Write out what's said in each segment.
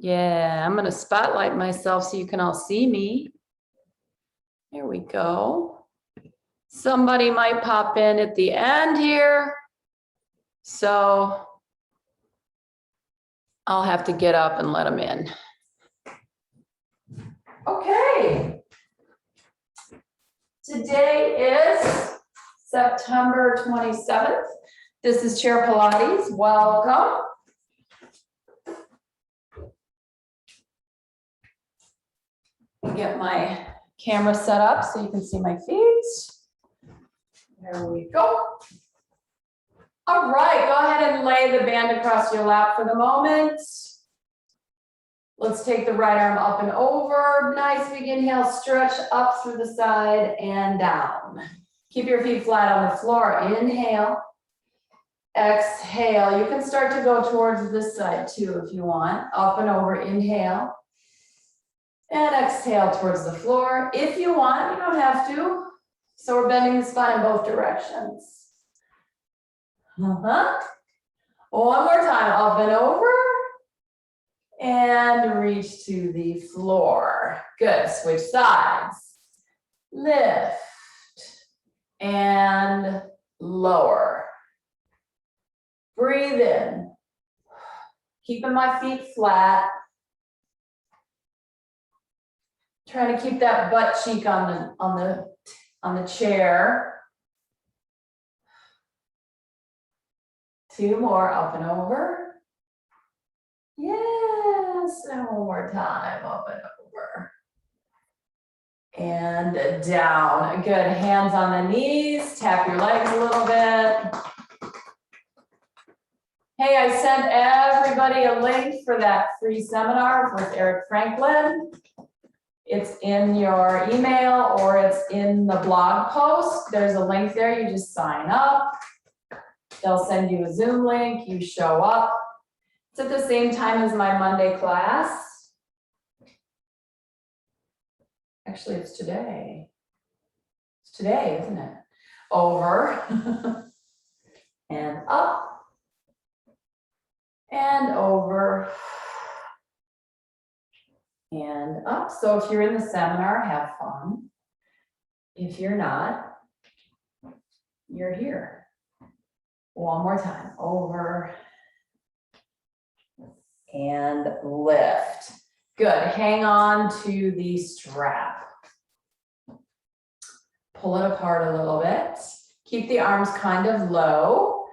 Yeah, I'm gonna spotlight myself so you can all see me. There we go. Somebody might pop in at the end here. So I'll have to get up and let them in. Okay. Today is September 27th. This is Chair Pilates. Welcome. Get my camera set up so you can see my feet. There we go. All right, go ahead and lay the band across your lap for the moment. Let's take the right arm up and over. Nice big inhale, stretch up through the side and down. Keep your feet flat on the floor. Inhale, exhale. You can start to go towards this side too if you want. Up and over, inhale. And exhale towards the floor. If you want, you don't have to. So we're bending the spine in both directions. One more time, up and over. And reach to the floor. Good, switch sides. Lift and lower. Breathe in. Keeping my feet flat. Trying to keep that butt cheek on the chair. 2 more, up and over. Yes, and one more time, up and over. And down. Good, hands on the knees, tap your legs a little bit. Hey, I sent everybody a link for that free seminar with Eric Franklin. It's in your email or it's in the blog post. There's a link there, you just sign up. They'll send you a Zoom link, you show up. It's at the same time as my Monday class. Actually, it's today. It's today, isn't it? Over and up and over and up. So if you're in the seminar, have fun. If you're not, you're here. One more time, over and lift. Good, hang on to the strap. Pull it apart a little bit. Keep the arms kind of low.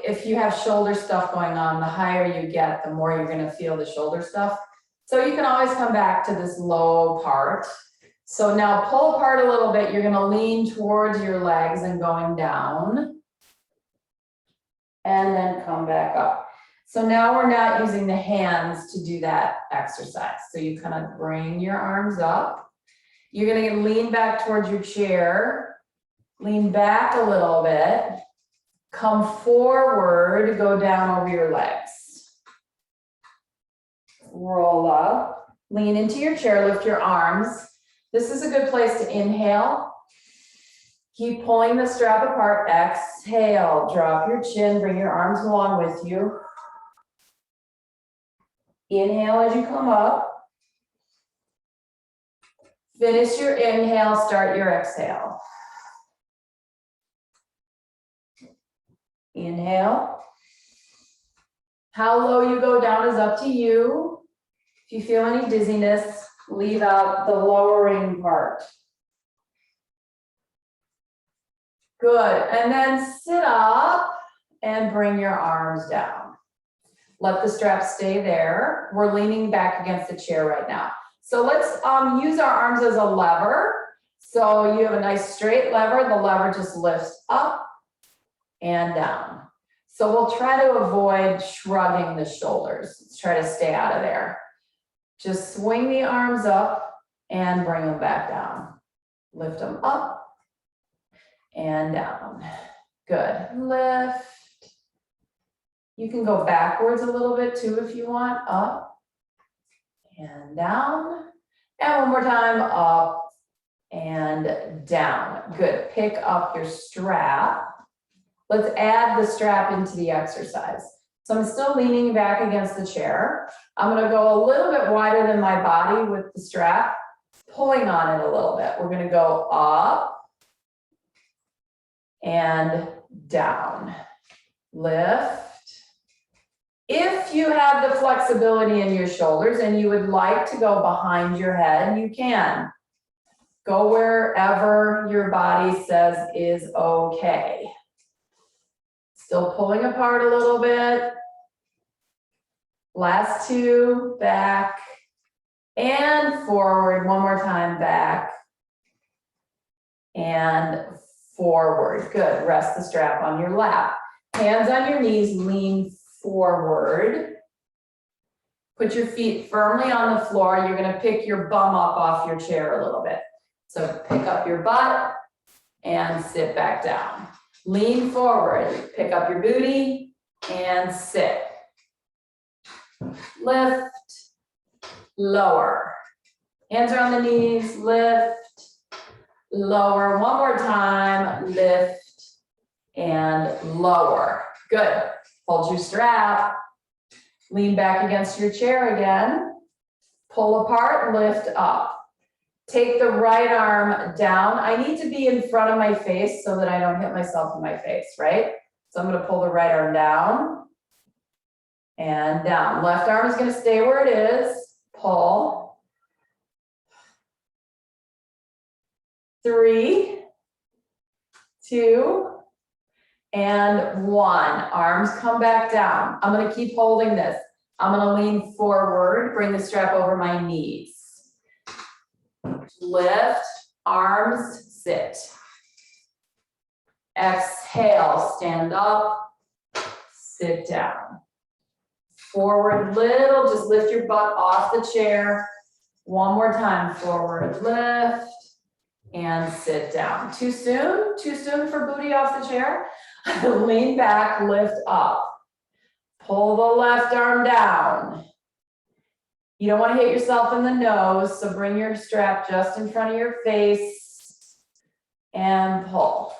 If you have shoulder stuff going on, the higher you get, the more you're gonna feel the shoulder stuff. So you can always come back to this low part. So now pull apart a little bit. You're gonna lean towards your legs and going down. And then come back up. So now we're not using the hands to do that exercise. So you kind of bring your arms up. You're gonna lean back towards your chair, lean back a little bit, come forward, go down over your legs. Roll up, lean into your chair, lift your arms. This is a good place to inhale. Keep pulling the strap apart, exhale, drop your chin, bring your arms along with you. Inhale as you come up. Finish your inhale, start your exhale. Inhale. How low you go down is up to you. If you feel any dizziness, leave out the lowering part. Good, and then sit up and bring your arms down. Let the strap stay there. We're leaning back against the chair right now. So let's use our arms as a lever. So you have a nice straight lever. The lever just lifts up and down. So we'll try to avoid shrugging the shoulders. Let's try to stay out of there. Just swing the arms up and bring them back down. Lift them up and down. Good, lift. You can go backwards a little bit too if you want, up and down. And one more time, up and down. Good, pick up your strap. Let's add the strap into the exercise. So I'm still leaning back against the chair. I'm gonna go a little bit wider than my body with the strap, pulling on it a little bit. We're gonna go up and down, lift. If you have the flexibility in your shoulders and you would like to go behind your head, you can. Go wherever your body says is okay. Still pulling apart a little bit. Last two, back and forward. One more time, back and forward. Good, rest the strap on your lap. Hands on your knees, lean forward. Put your feet firmly on the floor. You're gonna pick your bum up off your chair a little bit. So pick up your butt and sit back down. Lean forward, pick up your booty and sit. Lift, lower. Hands are on the knees, lift, lower. One more time, lift and lower. Good. Hold your strap. Lean back against your chair again. Pull apart, lift up. Take the right arm down. I need to be in front of my face so that I don't hit myself in my face, right? So I'm gonna pull the right arm down and down. Left arm is gonna stay where it is. Pull. 3, 2, and 1. Arms come back down. I'm gonna keep holding this. I'm gonna lean forward, bring the strap over my knees. Lift, arms, sit. Exhale, stand up, sit down. Forward little, just lift your butt off the chair. One more time, forward lift and sit down. Too soon? Too soon for booty off the chair? Lean back, lift up. Pull the left arm down. You don't want to hit yourself in the nose, so bring your strap just in front of your face and pull.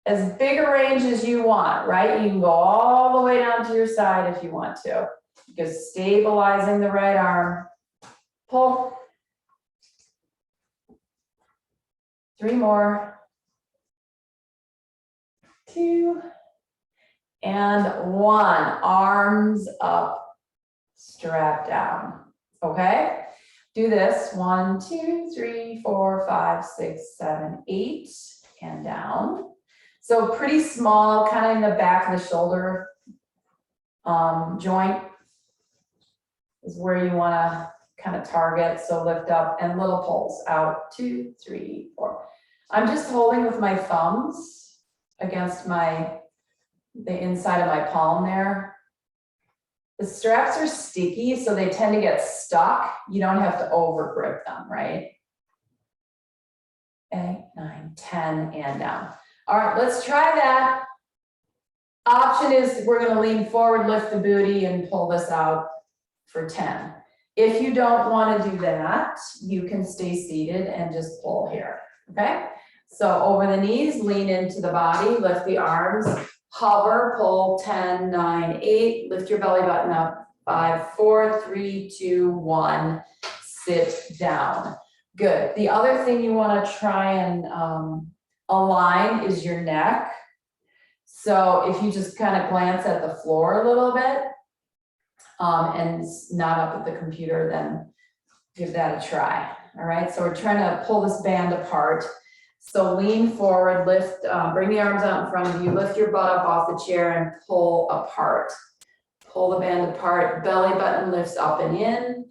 As big a range as you want, right? You can go all the way down to your side if you want to. Just stabilizing the right arm. Pull. 3 more. 2 and 1. Arms up. Strap down, okay? Do this, 1, 2, 3, 4, 5, 6, 7, 8, and down. So pretty small, kind of in the back of the shoulder joint is where you wanna kind of target. So lift up and little pulls out, 2, 3, 4. I'm just holding with my thumbs against the inside of my palm there. The straps are sticky, so they tend to get stuck. You don't have to over grip them, right? 8, 9, 10, and down. All right, let's try that. Option is we're gonna lean forward, lift the booty, and pull this out for 10. If you don't wanna do that, you can stay seated and just pull here, okay? So over the knees, lean into the body, lift the arms. Hover, pull, 10, 9, 8, lift your belly button up, 5, 4, 3, 2, 1, sit down. Good. The other thing you want to try and align is your neck. So if you just kind of glance at the floor a little bit and not up at the computer, then give that a try. All right, so we're trying to pull this band apart. So lean forward, lift, bring the arms out in front of you, lift your butt up off the chair and pull apart. Pull the band apart, belly button lifts up and in.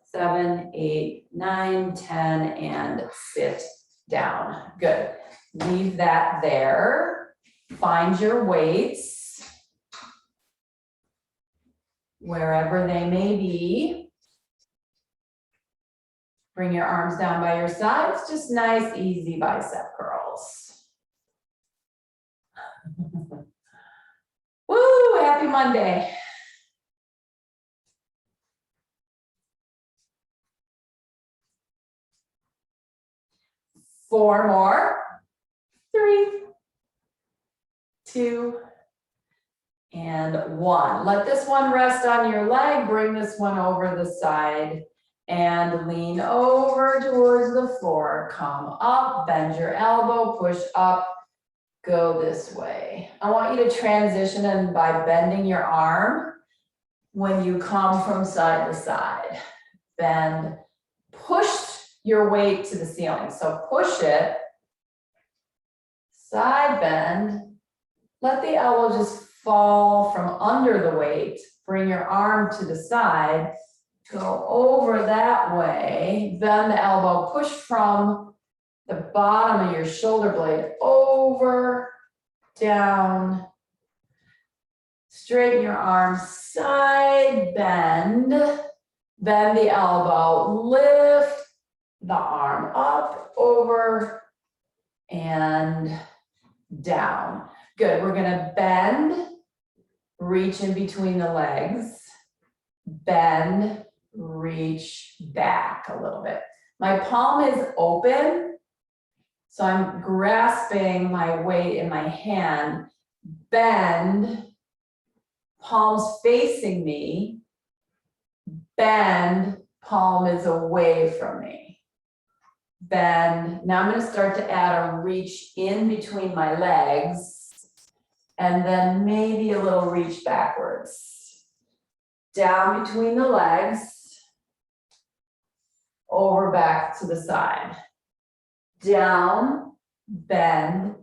7, 8, 9, 10, and sit down. Good. Leave that there. Find your weights, wherever they may be. Bring your arms down by your sides, just nice, easy bicep curls. Woo, happy Monday. Four more. 3, 2, and 1. Let this one rest on your leg, bring this one over the side and lean over towards the floor. Come up, bend your elbow, push up, go this way. I want you to transition and by bending your arm when you come from side to side. Bend, push your weight to the ceiling. So push it, side bend, let the elbow just fall from under the weight. Bring your arm to the side, go over that way, bend the elbow, push from the bottom of your shoulder blade over, down, straighten your arm, side bend, bend the elbow, lift the arm up, over, and down. Good, we're gonna bend, reach in between the legs, bend, reach back a little bit. My palm is open, so I'm grasping my weight in my hand, bend, palms facing me, bend, palm is away from me. Bend, now I'm gonna start to add a reach in between my legs, and then maybe a little reach backwards. Down between the legs, over back to the side. Down, bend,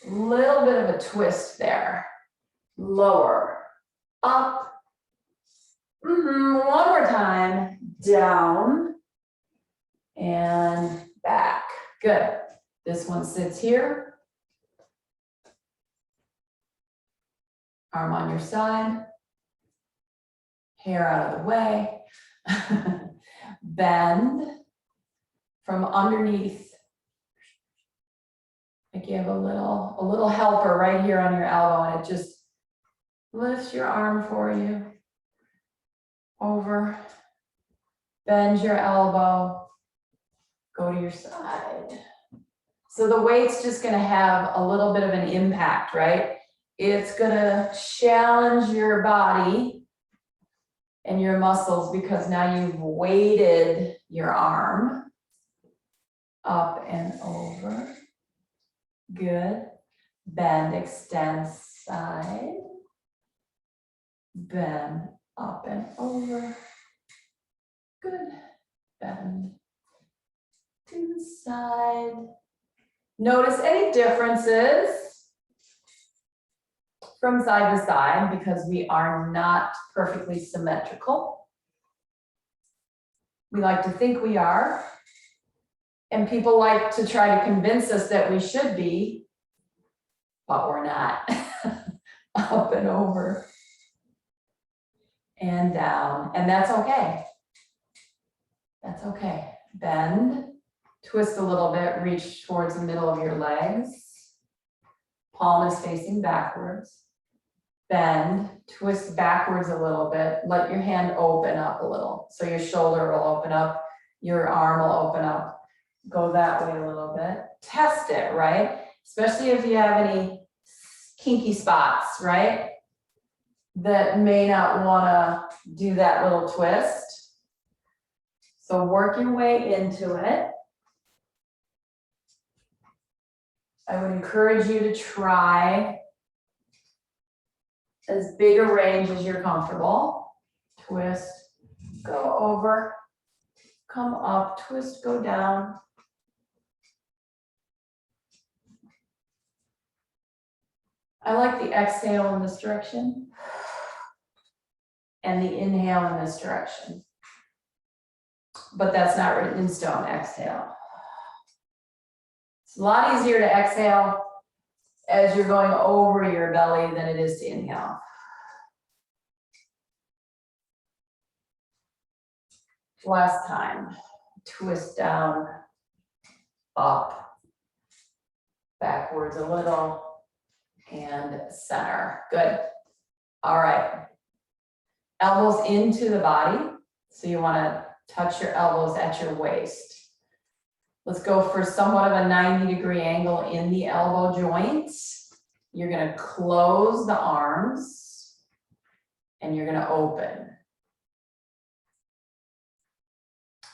little bit of a twist there. Lower, up. One more time, down, and back. Good. This one sits here. Arm on your side. Hair out of the way. Bend from underneath. Like you have a little helper right here on your elbow, and it just lifts your arm for you. Over. Bend your elbow. Go to your side. So the weight's just gonna have a little bit of an impact, right? It's gonna challenge your body and your muscles because now you've weighted your arm up and over. Good. Bend, extend, side. Bend, up and over. Good. Bend to the side. Notice any differences from side to side because we are not perfectly symmetrical. We like to think we are, and people like to try to convince us that we should be, but we're not. Up and over and down, and that's okay. That's okay. Bend, twist a little bit, reach towards the middle of your legs. Palm is facing backwards. Bend, twist backwards a little bit, let your hand open up a little. So your shoulder will open up, your arm will open up. Go that way a little bit. Test it, right? Especially if you have any kinky spots, right? That may not wanna do that little twist. So work your way into it. I would encourage you to try as big a range as you're comfortable. Twist, go over, come up, twist, go down. I like the exhale in this direction and the inhale in this direction. But that's not written in stone, exhale. It's a lot easier to exhale as you're going over your belly than it is to inhale. Last time, twist down, up, backwards a little, and center. Good. All right. Elbows into the body. So you want to touch your elbows at your waist. Let's go for somewhat of a 90-degree angle in the elbow joint. You're going to close the arms. and you're gonna open.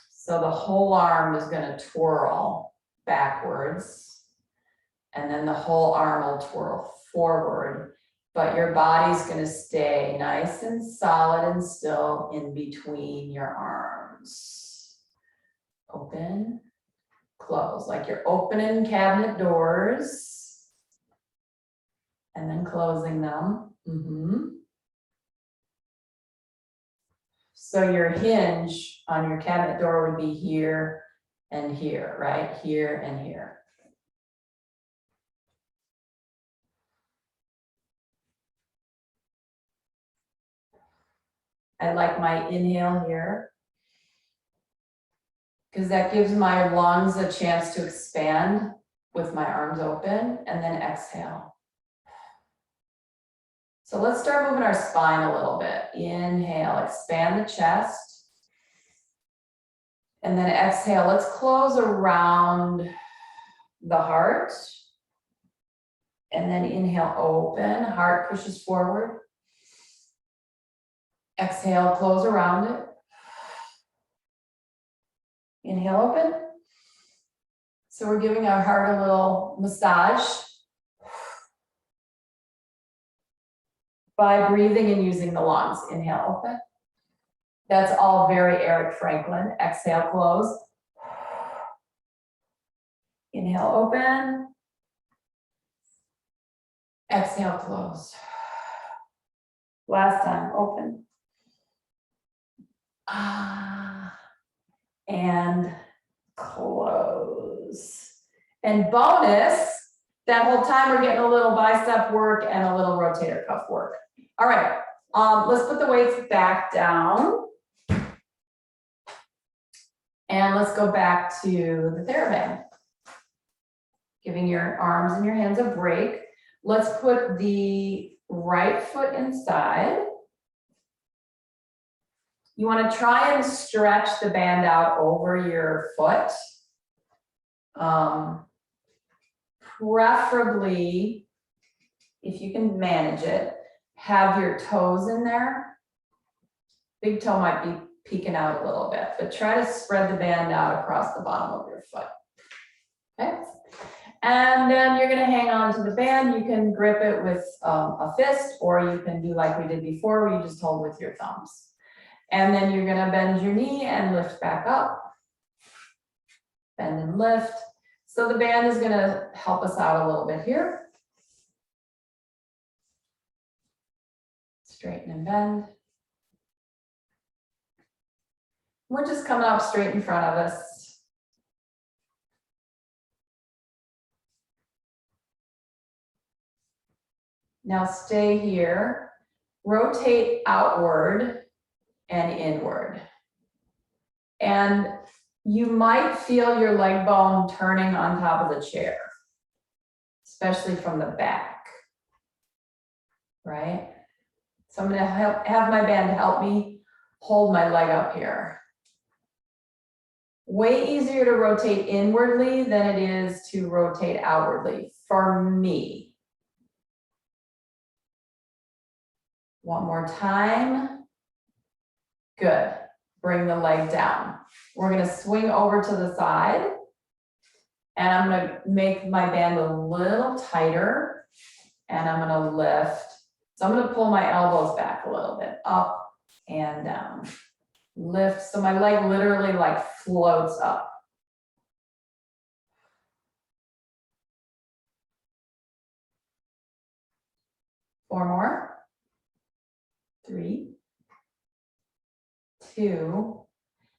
So the whole arm is gonna twirl backwards, and then the whole arm will twirl forward, but your body's gonna stay nice and solid and still in between your arms. Open, close, like you're opening cabinet doors and then closing them. So your hinge on your cabinet door would be here and here, right? Here and here. I like my inhale here, because that gives my lungs a chance to expand with my arms open, and then exhale. So let's start moving our spine a little bit. Inhale, expand the chest. And then exhale, let's close around the heart. And then inhale, open, heart pushes forward. Exhale, close around it. Inhale, open. So we're giving our heart a little massage by breathing and using the lungs. Inhale, open. That's all very Eric Franklin. Exhale, close. Inhale, open. Exhale, close. Last time, open. And close. And bonus, that whole time we're getting a little bicep work and a little rotator cuff work. All right, let's put the weights back down. And let's go back to the TheraBand. Giving your arms and your hands a break. Let's put the right foot inside. You want to try and stretch the band out over your foot. Preferably, if you can manage it, have your toes in there. Big toe might be peeking out a little bit, but try to spread the band out across the bottom of your foot. Okay. And then you're going to hang on to the band. You can grip it with a fist, or you can do like we did before, where you just hold with your thumbs. And then you're going to bend your knee and lift back up. Bend and lift. So the band is going to help us out a little bit here. Straighten and bend. We're just coming up straight in front of us. Now stay here. Rotate outward and inward. And you might feel your leg bone turning on top of the chair, especially from the back, right? So I'm going to have my band help me hold my leg up here. Way easier to rotate inwardly than it is to rotate outwardly for me. One more time. Good. Bring the leg down. We're going to swing over to the side, and I'm going to make my band a little tighter, and I'm going to lift. So I'm going to pull my elbows back a little bit, up and down. Lift, so my leg literally like floats up. Four more. 3, 2.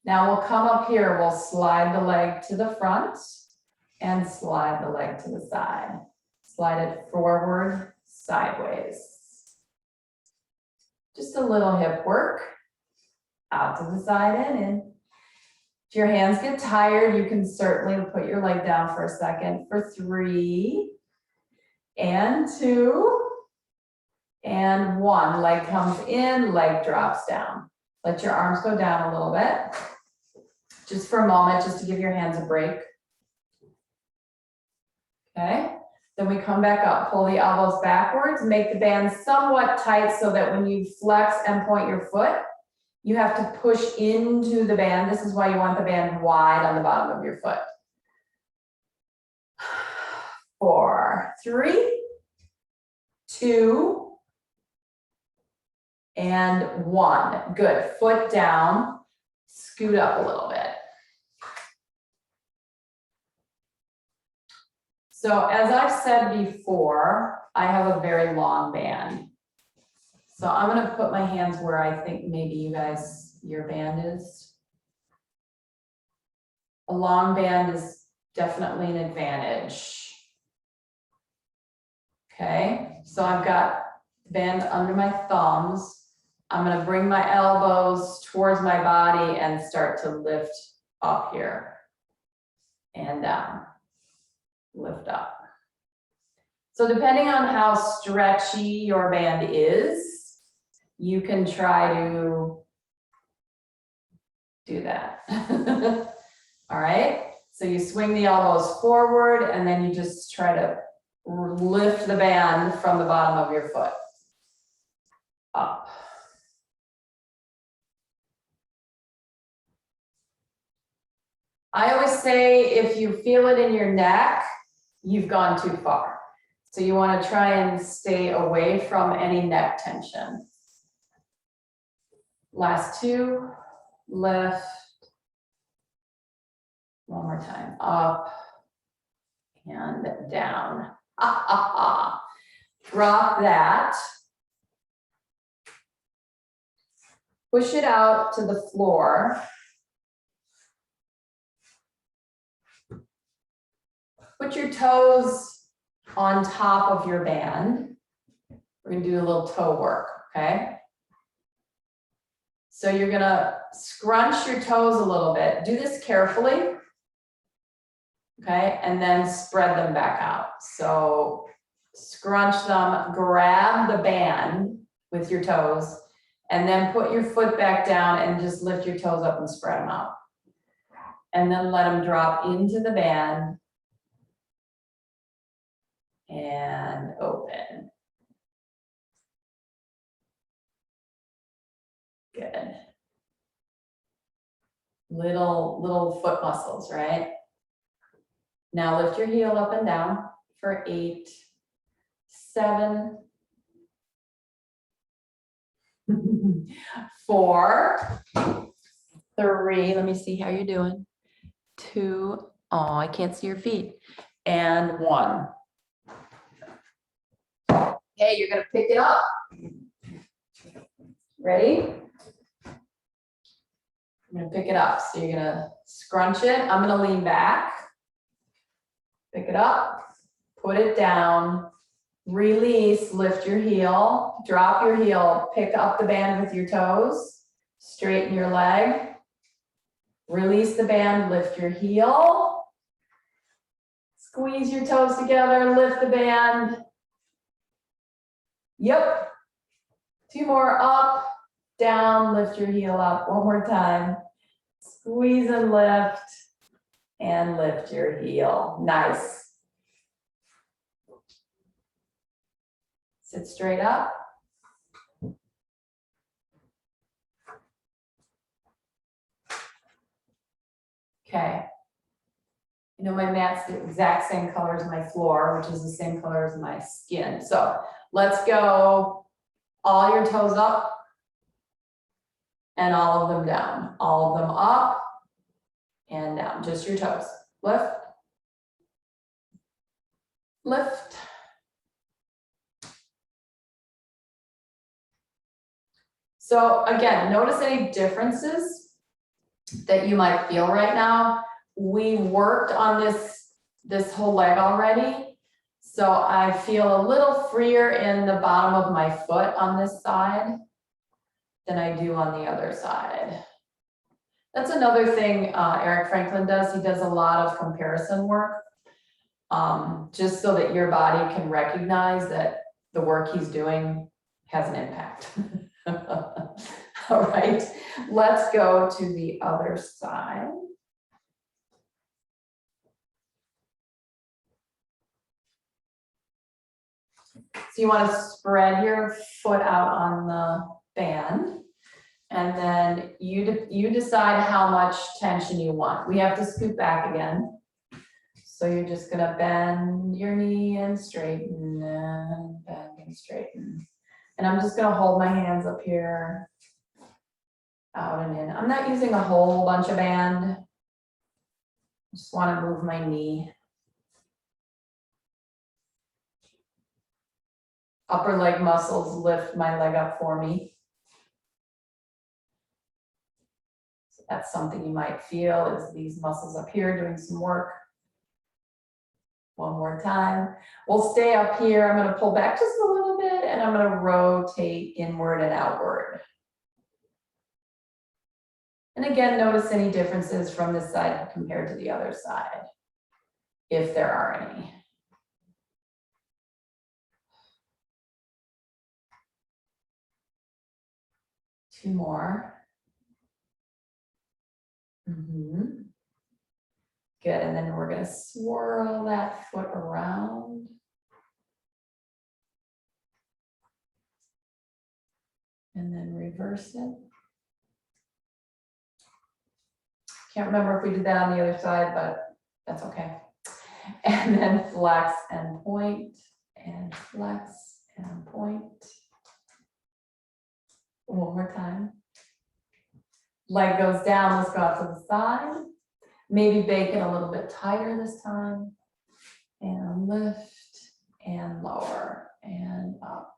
Now we'll come up here, we'll slide the leg to the front and slide the leg to the side. Slide it forward, sideways. Just a little hip work. Out to the side and in. If your hands get tired, you can certainly put your leg down for a second for 3 and 2 and 1. Leg comes in, leg drops down. Let your arms go down a little bit. Just for a moment, just to give your hands a break. Okay, Then we come back up, pull the elbows backwards, make the band somewhat tight so that when you flex and point your foot, you have to push into the band. This is why you want the band wide on the bottom of your foot. 4, 3, 2, and 1. Good. Foot down, scoot up a little bit. So as I've said before, I have a very long band. So I'm going to put my hands where I think maybe you guys, your band is. A long band is definitely an advantage. Okay, so I've got the band under my thumbs. I'm going to bring my elbows towards my body and start to lift up here and down. Lift up. So depending on how stretchy your band is, you can try to do that. All right, so you swing the elbows forward and then you just try to lift the band from the bottom of your foot up. I always say if you feel it in your neck, you've gone too far. So you want to try and stay away from any neck tension. Last 2, lift. One more time, up and down. Drop that. Push it out to the floor. Put your toes on top of your band. We're going to do a little toe work, okay? So you're going to scrunch your toes a little bit. Do this carefully, okay? And then spread them back out. So scrunch them, grab the band with your toes, and then put your foot back down and just lift your toes up and spread them out. And then let them drop into the band. And open. Good. Little foot muscles, right? Now lift your heel up and down for 8, 7, 4, 3. Let me see how you're doing. 2. Oh, I can't see your feet. And 1. Okay, you're going to pick it up. Ready? I'm going to pick it up. So you're going to scrunch it. I'm going to lean back. Pick it up. Put it down. Release. Lift your heel. Drop your heel. Pick up the band with your toes. Straighten your leg. Release the band. Lift your heel. Squeeze your toes together. Lift the band. Yep. 2 more, up, down, lift your heel up. One more time. Squeeze and lift your heel. Nice. Sit straight up. Okay. You know, my mat's the exact same color as my floor, which is the same color as my skin. So let's go all your toes up and all of them down. All of them up and down, just your toes. Lift, lift. So again, notice any differences that you might feel right now. We worked on this whole leg already. So I feel a little freer in the bottom of my foot on this side than I do on the other side. That's another thing Eric Franklin does. He does a lot of comparison work, just so that your body can recognize that the work he's doing has an impact. All right, let's go to the other side. So you want to spread your foot out on the band. And then you decide how much tension you want. We have to scoot back again. So you're just gonna bend your knee and straighten and bend and straighten. And I'm just gonna hold my hands up here, out and in. I'm not using a whole bunch of band. I just wanna move my knee. Upper leg muscles lift my leg up for me. That's something you might feel is these muscles up here doing some work. One more time. We'll stay up here. I'm going to pull back just a little bit and I'm going to rotate inward and outward. And again, notice any differences from this side compared to the other side, if there are any. Two more. Good, and then we're gonna swirl that foot around. And then reverse it. Can't remember if we did that on the other side, but that's okay. And then flex and point, and flex and point. One more time. Leg goes down, let's go out to the side. Maybe bake it a little bit tighter this time. And lift and lower and up.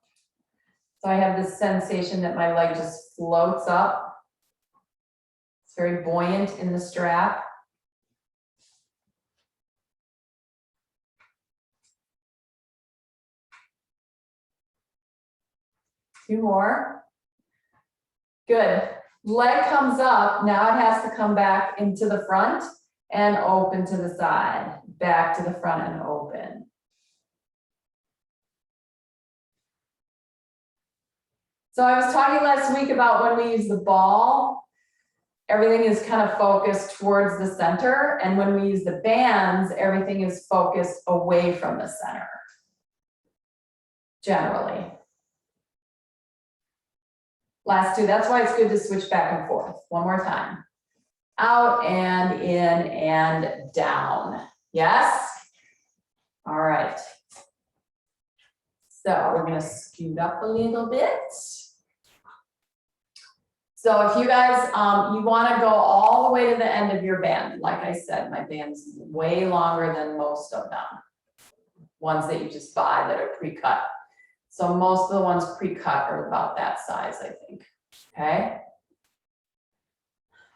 So I have this sensation that my leg just floats up. It's very buoyant in the strap. Two more. Good. Leg comes up. Now it has to come back into the front and open to the side. Back to the front and open. So I was talking last week about when we use the ball, everything is kind of focused towards the center. And when we use the bands, everything is focused away from the center, generally. Last two, that's why it's good to switch back and forth. One more time. Out and in and down. Yes? All right. So we're gonna scoot up a little bit. So if you guys, you wanna go all the way to the end of your band. Like I said, my band's way longer than most of them. Ones that you just buy that are pre-cut. So most of the ones pre-cut are about that size, I think, okay?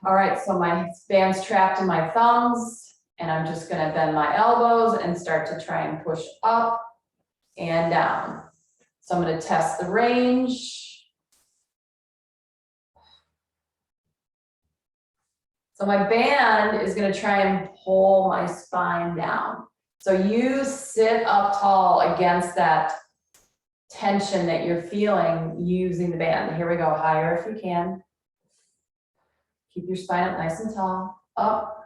All right, so my band's trapped in my thumbs and I'm just gonna bend my elbows and start to try and push up and down. So I'm gonna test the range. So my band is gonna try and pull my spine down. So you sit up tall against that tension that you're feeling using the band. Here we go, higher if you can. Keep your spine up nice and tall. Up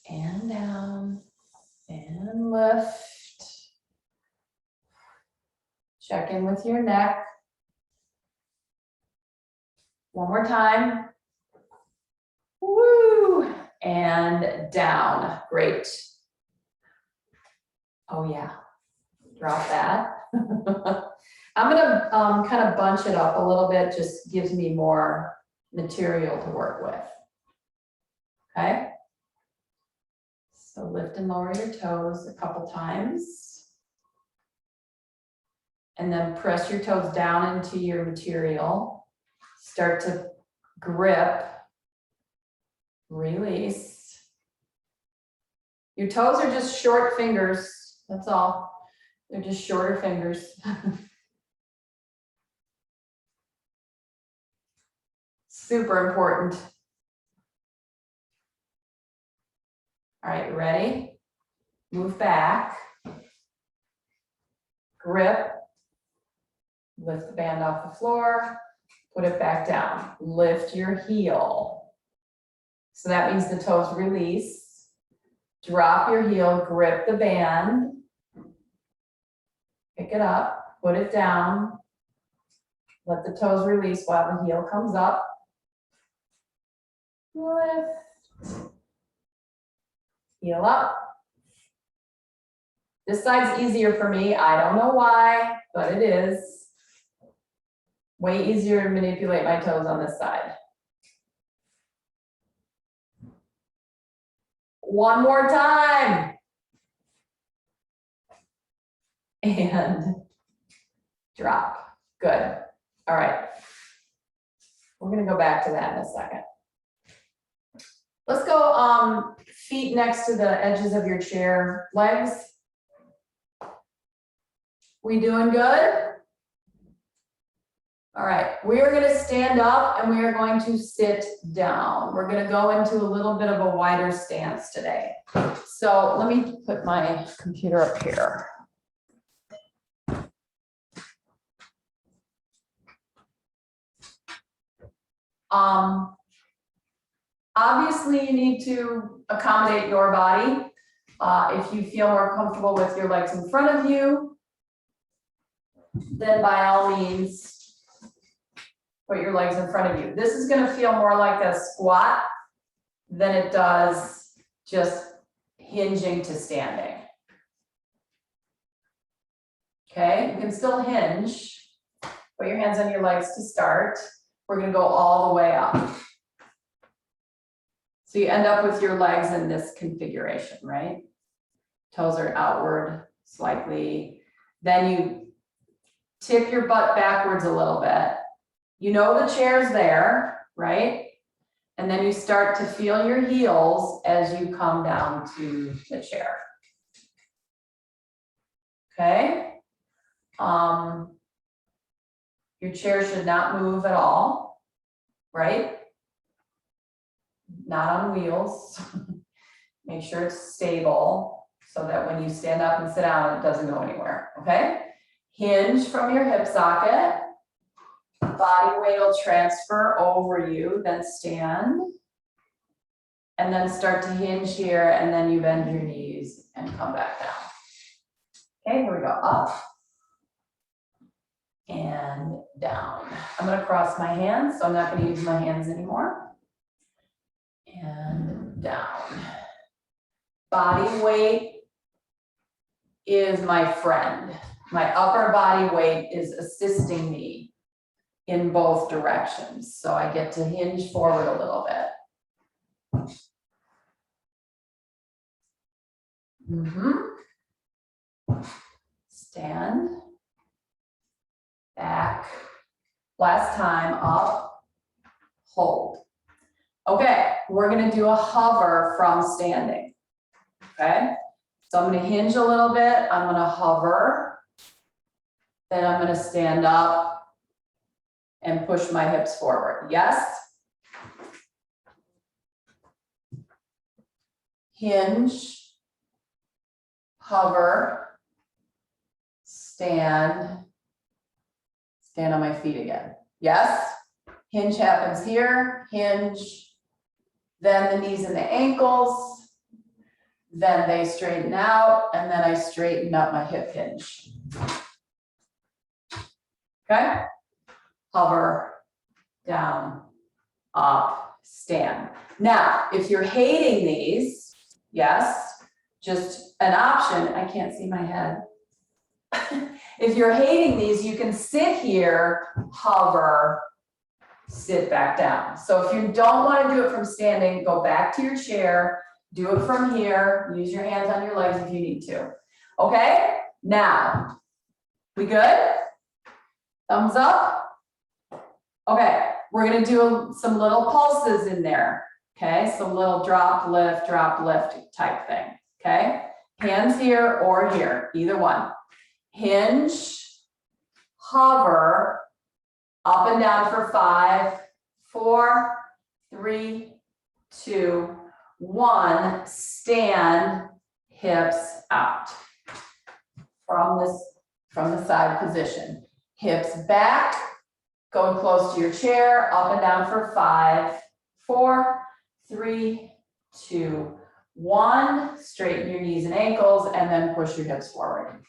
and down and lift. Check in with your neck. One more time. Woo! And down. Great. Oh yeah. Drop that. I'm gonna kind of bunch it up a little bit, just gives me more material to work with. Okay? So lift and lower your toes a couple times. And then press your toes down into your material. Start to grip. Release. Your toes are just short fingers, that's all. They're just shorter fingers. Super important. All right, you ready? Move back. Grip. Lift the band off the floor. Put it back down. Lift your heel. So that means the toes release. Drop your heel, grip the band. Pick it up. put it down. Let the toes release while the heel comes up. Lift. Heel up. This side's easier for me. I don't know why, but it is. Way easier to manipulate my toes on this side. One more time. And drop. Good. All right. We're gonna go back to that in a second. Let's go feet next to the edges of your chair, legs. We doing good? All right, we are gonna stand up and we are going to sit down. We're gonna go into a little bit of a wider stance today. So let me put my computer up here. Obviously you need to accommodate your body. If you feel more comfortable with your legs in front of you, then by all means, put your legs in front of you. This is gonna feel more like a squat than it does just hinging to standing. Okay, you can still hinge. Put your hands on your legs to start. We're gonna go all the way up. So you end up with your legs in this configuration, right? Toes are outward slightly. Then you tip your butt backwards a little bit. You know the chair's there, right? And then you start to feel your heels as you come down to the chair. Okay? Your chair should not move at all, right? Not on wheels. Make sure it's stable so that when you stand up and sit down, it doesn't go anywhere, okay? Hinge from your hip socket. Body weight will transfer over you, then stand. And then start to hinge here, and then you bend your knees and come back down. Okay, here we go, up. And down. I'm gonna cross my hands, so I'm not gonna use my hands anymore. And down. Body weight is my friend. My upper body weight is assisting me in both directions. So I get to hinge forward a little bit. Stand. Back. Last time, up. Hold. Okay, we're gonna do a hover from standing. Okay, so I'm gonna hinge a little bit, I'm gonna hover, then I'm gonna stand up and push my hips forward. Yes? Hinge, hover, stand on my feet again. Yes? Hinge happens here, hinge, then the knees and the ankles, then they straighten out, and then I straighten up my hip hinge. Okay? Hover, down, up, stand. Now, if you're hating these, yes, just an option, I can't see my head. If you're hating these, you can sit here, hover, sit back down. So if you don't want to do it from standing, go back to your chair, do it from here, use your hands on your legs if you need to. Okay, now, we good? Thumbs up? Okay, we're gonna do some little pulses in there. Okay, some little drop, lift type thing. Okay, hands here or here, either one. Hinge, hover, up and down for 5, 4, 3, 2, 1. Stand, hips out from the side position. Hips back, going close to your chair, up and down for 5, 4, 3, 2, 1. Straighten your knees and ankles, and then push your hips forward.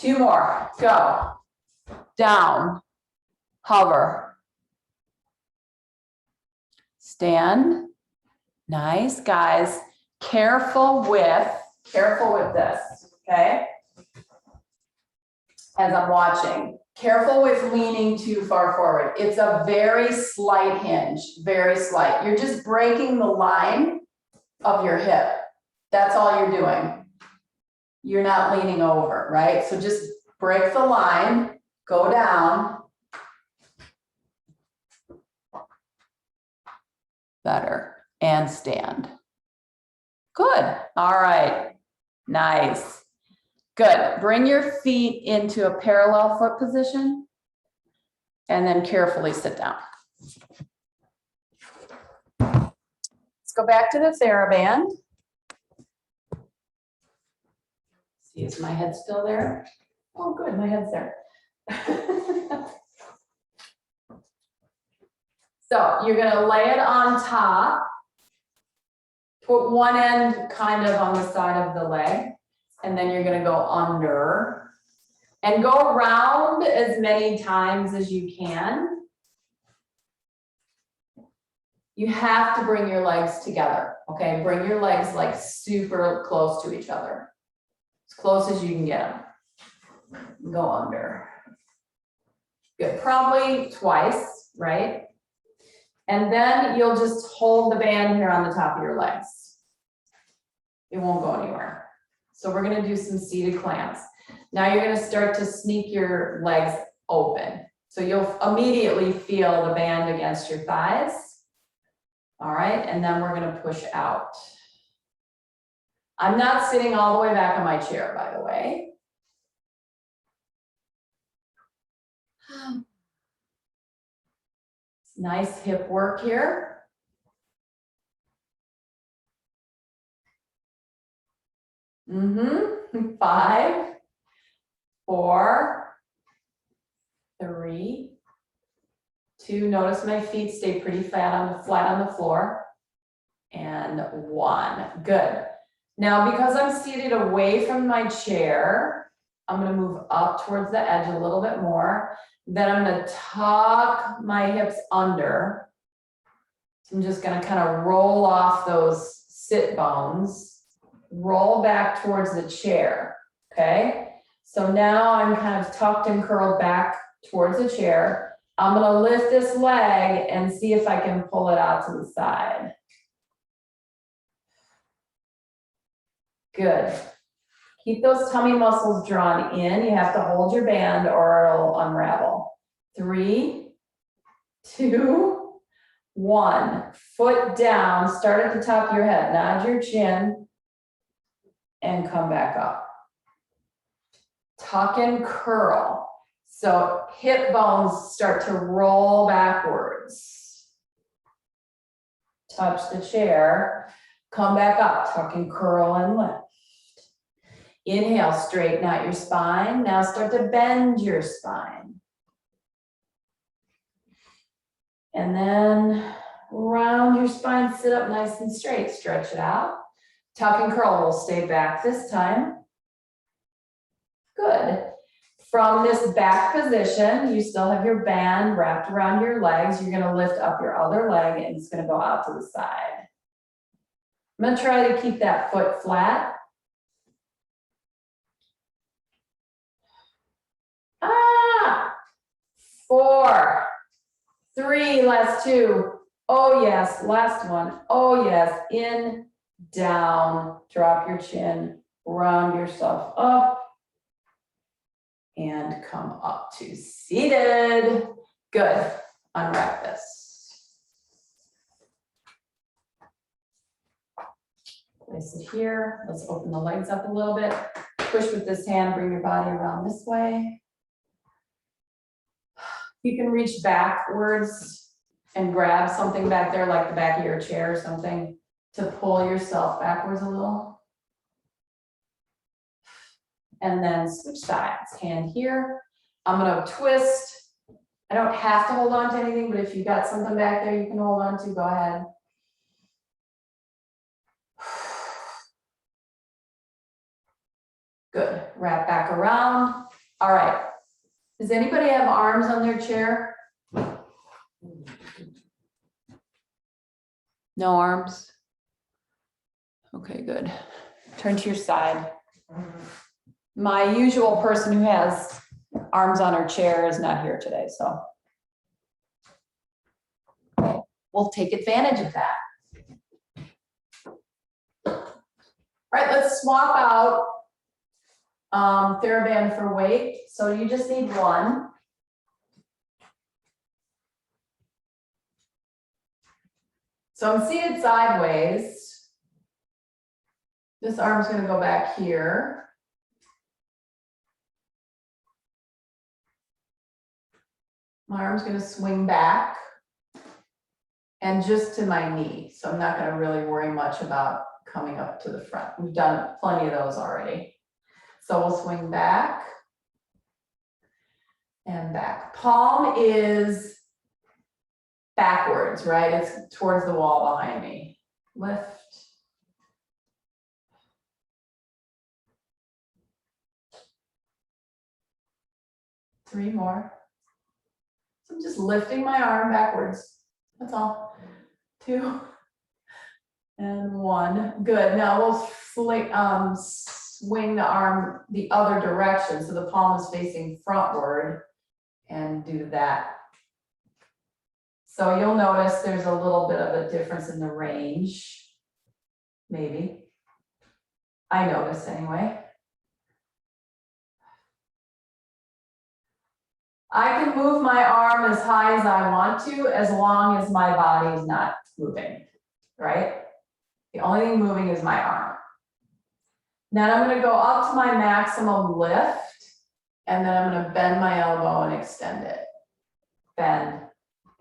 2 more, go. Down, hover. Stand, nice, guys. Careful with this, okay? As I'm watching, careful with leaning too far forward. It's a very slight hinge, very slight. You're just breaking the line of your hip. That's all you're doing. You're not leaning over, right? So just break the line, go down. Better, and stand. Good, all right, nice. Good, bring your feet into a parallel foot position and then carefully sit down. Let's go back to the TheraBand. See, is my head still there? Oh, good, my head's there. So you're gonna lay it on top, put one end kind of on the side of the leg, and then you're gonna go under and go around as many times as you can. You have to bring your legs together, okay? Bring your legs like super close to each other, as close as you can get them. Go under. Good, probably twice, right? And then you'll just hold the band here on the top of your legs. It won't go anywhere. So we're gonna do some seated clamps. Now you're gonna start to sneak your legs open. So you'll immediately feel the band against your thighs. All right, and then we're gonna push out. I'm not sitting all the way back on my chair, by the way. Nice hip work here. 5, 4, 3, 2. Notice my feet stay pretty flat on the floor. And 1. Good. Now, because I'm seated away from my chair, I'm going to move up towards the edge a little bit more. Then I'm going to tuck my hips under. So I'm just going to kind of roll off those sit bones, roll back towards the chair. Okay. So now I'm kind of tucked and curled back towards the chair. I'm going to lift this leg and see if I can pull it out to the side. Good. Keep those tummy muscles drawn in. You have to hold your band or it'll unravel. 3, 2, 1. Foot down. Start at the top of your head. Nod your chin and come back up. Tuck and curl. So hip bones start to roll backwards. Touch the chair. Come back up. Tuck and curl and lift. Inhale, straighten out your spine. Now start to bend your spine. And then round your spine, sit up nice and straight. Stretch it out. Tuck and curl. We'll stay back this time. Good. From this back position, you still have your band wrapped around your legs. You're going to lift up your other leg and it's going to go out to the side. I'm going to try to keep that foot flat. 4, 3, last 2. Oh yes, last one. Oh yes, in, down, drop your chin, round yourself up, and come up to seated. Good, unwrap this. Place it here. Let's open the legs up a little bit. Push with this hand, bring your body around this way. You can reach backwards and grab something back there, like the back of your chair or something, to pull yourself backwards a little. And then switch sides, hand here. I'm gonna twist. I don't have to hold on to anything, but if you've got something back there you can hold on to, go ahead. Good, wrap back around. All right. Does anybody have arms on their chair? No arms? Okay, good. Turn to your side. My usual person who has arms on her chair is not here today, so we'll take advantage of that. All right, let's swap out TheraBand for weight. So you just need one. So I'm seated sideways. This arm's going to go back here. My arm's going to swing back and just to my knee. So I'm not going to really worry much about coming up to the front. We've done plenty of those already. So we'll swing back and back. Palm is backwards, right? It's towards the wall behind me. Lift. Three more. So I'm just lifting my arm backwards. That's all. 2 and 1. Good. Now we'll swing the arm the other direction. So the palm is facing frontward and do that. So you'll notice there's a little bit of a difference in the range. Maybe. I notice anyway. I can move my arm as high as I want to, as long as my body is not moving, right? The only thing moving is my arm. Then I'm going to go up to my maximum lift, and then I'm going to bend my elbow and extend it. Bend,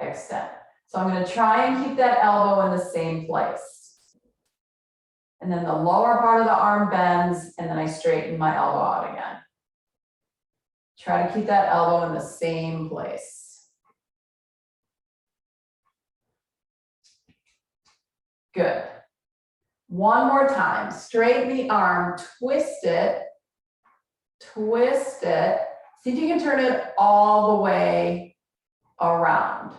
extend. So I'm going to try and keep that elbow in the same place. And then the lower part of the arm bends, and then I straighten my elbow out again. Try to keep that elbow in the same place. Good. One more time. Straighten the arm, twist it, twist it. See if you can turn it all the way around.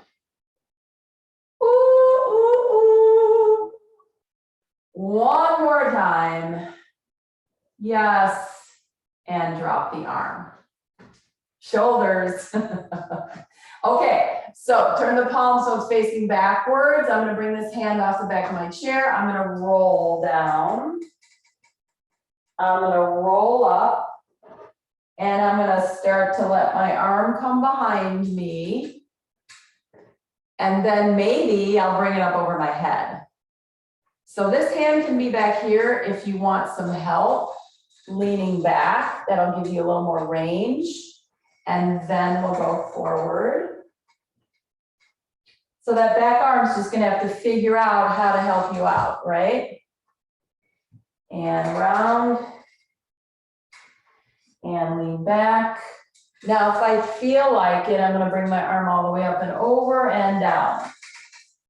Ooh, ooh, ooh. One more time. Yes. And drop the arm. Shoulders. Okay, so turn the palm so it's facing backwards. I'm going to bring this hand off the back of my chair. I'm going to roll down. I'm going to roll up. And I'm going to start to let my arm come behind me. And then maybe I'll bring it up over my head. So this hand can be back here if you want some help leaning back. That'll give you a little more range. And then we'll go forward. So that back arm's just going to have to figure out how to help you out, right? And round. And lean back. Now, if I feel like it, I'm going to bring my arm all the way up and over and down.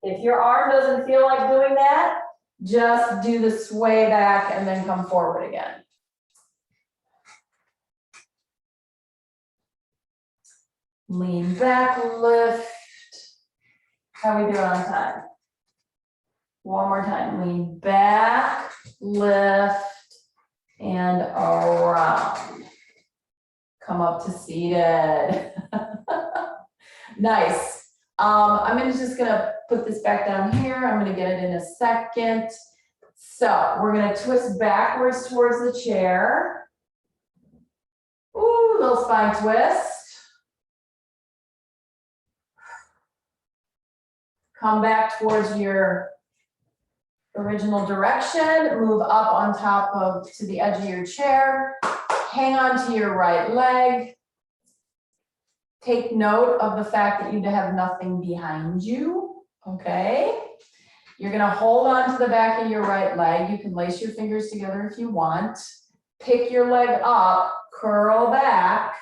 If your arm doesn't feel like doing that, just do the sway back and then come forward again. Lean back, lift. How are we doing on time? One more time. Lean back, lift, and around. Come up to seated. Nice. I'm just gonna put this back down here. I'm gonna get it in a second. So we're gonna twist backwards towards the chair. Ooh, little spine twist. Come back towards your original direction. Move up on top of to the edge of your chair. Hang on to your right leg. Take note of the fact that you have nothing behind you, okay? You're gonna hold on to the back of your right leg. You can lace your fingers together if you want. Pick your leg up, curl back.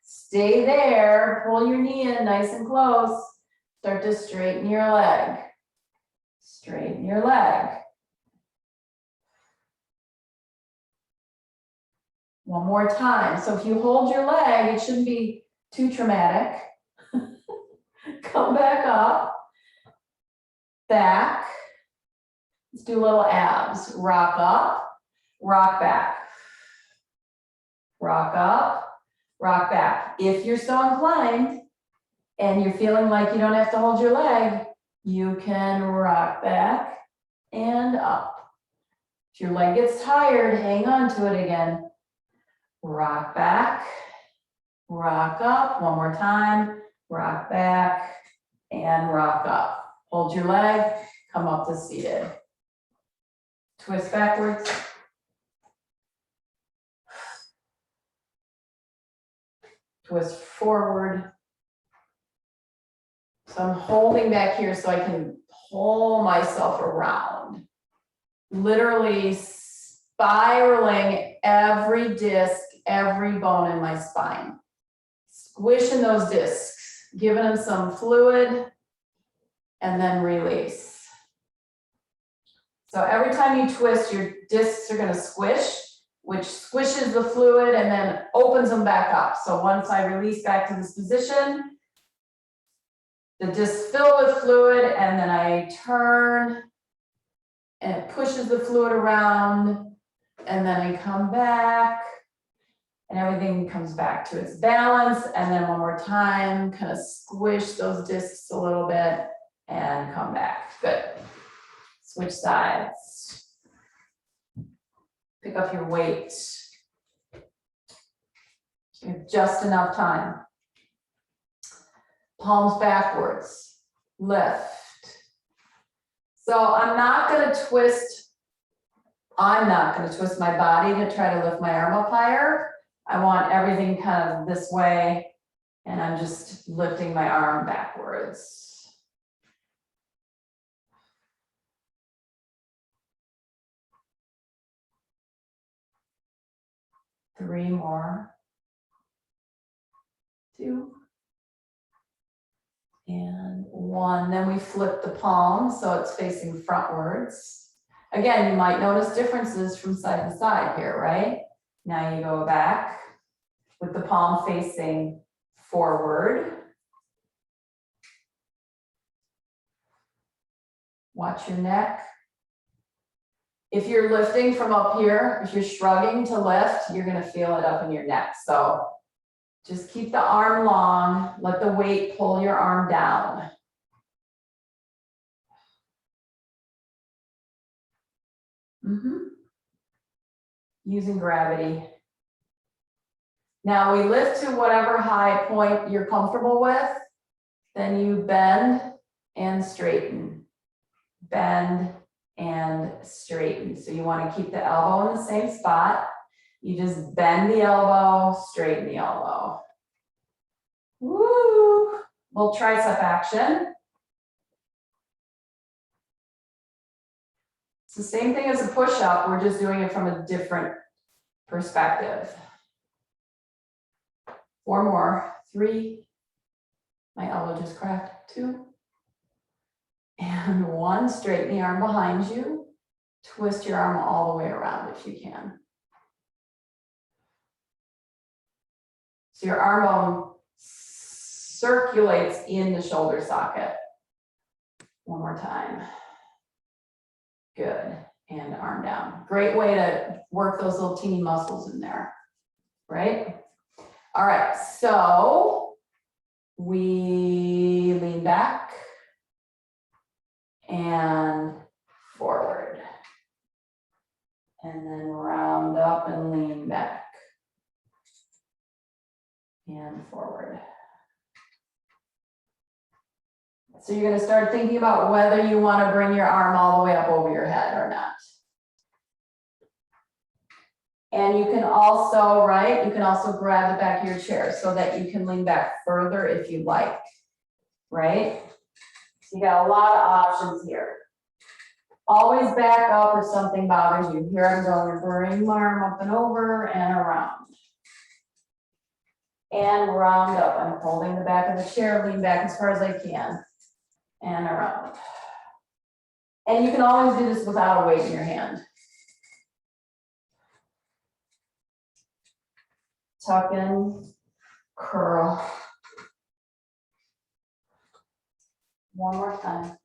Stay there, pull your knee in nice and close. Start to straighten your leg. Straighten your leg. One more time. So if you hold your leg, it shouldn't be too traumatic. Come back up, back. Let's do little abs. Rock up, rock back. Rock up, rock back. If you're so inclined and you're feeling like you don't have to hold your leg, you can rock back and up. If your leg gets tired, hang on to it again. Rock back, rock up. One more time. Rock back and rock up. Hold your leg, come up to seated. Twist backwards. Twist forward. So I'm holding back here so I can pull myself around. Literally spiraling every disc, every bone in my spine. Squishing those discs, giving them some fluid, and then release. So every time you twist, your discs are going to squish, which squishes the fluid and then opens them back up. So once I release back to this position, the discs fill with fluid, and then I turn and it pushes the fluid around, and then I come back and everything comes back to its balance. And then one more time, kind of squish those discs a little bit and come back. Good. Switch sides. Pick up your weight. You have just enough time. Palms backwards. Lift. So I'm not going to twist my body to try to lift my arm up higher. I want everything kind of this way, and I'm just lifting my arm backwards. Three more. 2. And 1. Then we flip the palm so it's facing frontwards. Again, you might notice differences from side to side here, right? Now you go back with the palm facing forward. Watch your neck. If you're lifting from up here, if you're shrugging to lift, you're going to feel it up in your neck. So just keep the arm long, let the weight pull your arm down. Using gravity. Now we lift to whatever high point you're comfortable with, then you bend and straighten. Bend and straighten. So you want to keep the elbow in the same spot. You just bend the elbow, straighten the elbow. Woo! Little tricep action. It's the same thing as a push-up, we're just doing it from a different perspective. 4 more. 3. My elbow just cracked. 2. And 1. Straighten the arm behind you. Twist your arm all the way around if you can. So your arm bone circulates in the shoulder socket. 1 more time. Good. And arm down. Great way to work those little teeny muscles in there, right? All right, so we lean back and forward. And then round up and lean back and forward. So you're going to start thinking about whether you want to bring your arm all the way up over your head or not. And you can also, right, you can also grab the back of your chair so that you can lean back further if you like, right? So you got a lot of options here. Always back up if something bothers you. Here I'm going to bring my arm up and over and around. And round up. I'm holding the back of the chair, lean back as far as I can. And around. And you can always do this without a weight in your hand. tuck in, curl. One more time.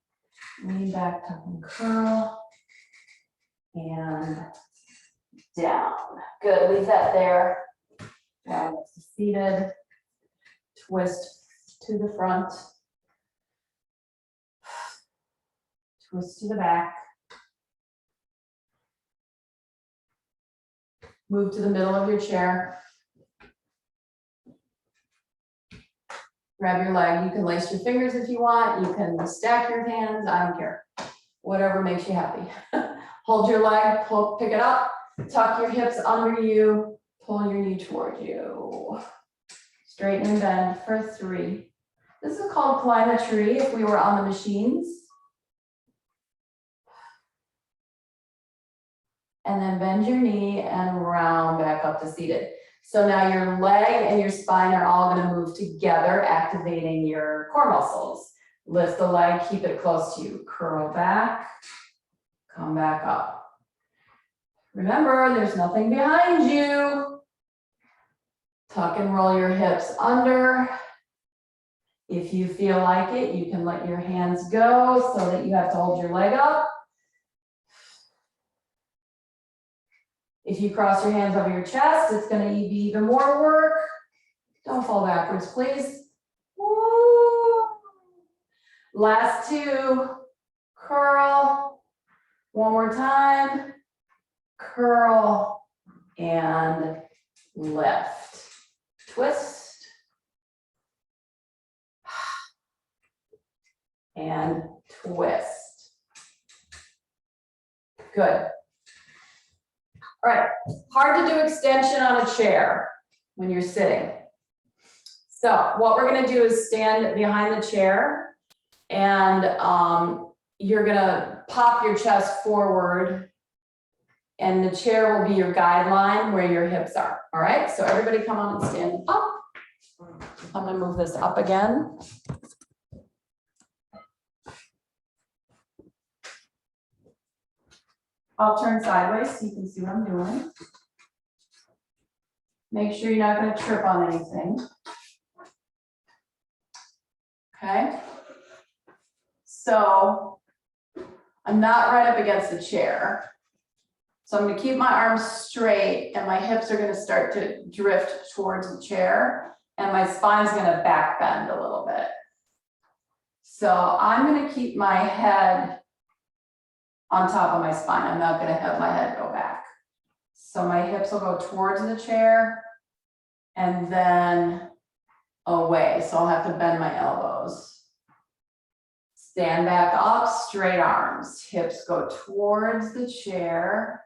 Lean back, tuck and curl. And down. Good, leave that there. Down, seated. Twist to the front. Twist to the back. Move to the middle of your chair. Grab your leg. You can lace your fingers if you want. You can stack your hands. I don't care. Whatever makes you happy. Hold your leg, pick it up, tuck your hips under you, pull your knee toward you. Straighten and bend for 3. This is called climb a tree if we were on the machines. And then bend your knee and round back up to seated. So now your leg and your spine are all going to move together, activating your core muscles. Lift the leg, keep it close to you. Curl back, come back up. Remember, there's nothing behind you. Tuck and roll your hips under. If you feel like it, you can let your hands go so that you have to hold your leg up. If you cross your hands over your chest, it's going to be even more work. Don't fall backwards, please. Woo. Last 2. Curl. One more time. Curl and lift. Twist. And twist. Good. All right, hard to do extension on a chair when you're sitting. So what we're gonna do is stand behind the chair and you're gonna pop your chest forward and the chair will be your guideline where your hips are. All right, so everybody come on and stand up. I'm gonna move this up again. I'll turn sideways so you can see what I'm doing. Make sure you're not going to trip on anything. Okay. So I'm not right up against the chair. So I'm going to keep my arms straight and my hips are going to start to drift towards the chair and my spine's going to back bend a little bit. So I'm going to keep my head on top of my spine. I'm not going to have my head go back. So my hips will go towards the chair and then away. So I'll have to bend my elbows. Stand back up, straight arms. Hips go towards the chair.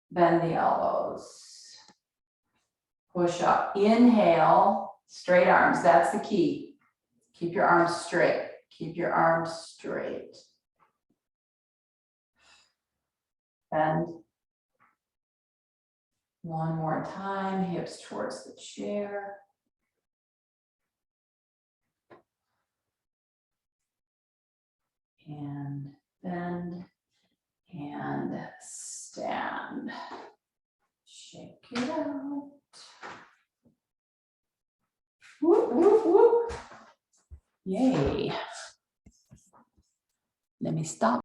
Bend the elbows. Push up. Inhale, straight arms. That's the key. Keep your arms straight. Keep your arms straight. Bend. One more time, hips towards the chair. And bend and stand. Shake it out. Whoop, whoop, whoop. Yay. Let me stop.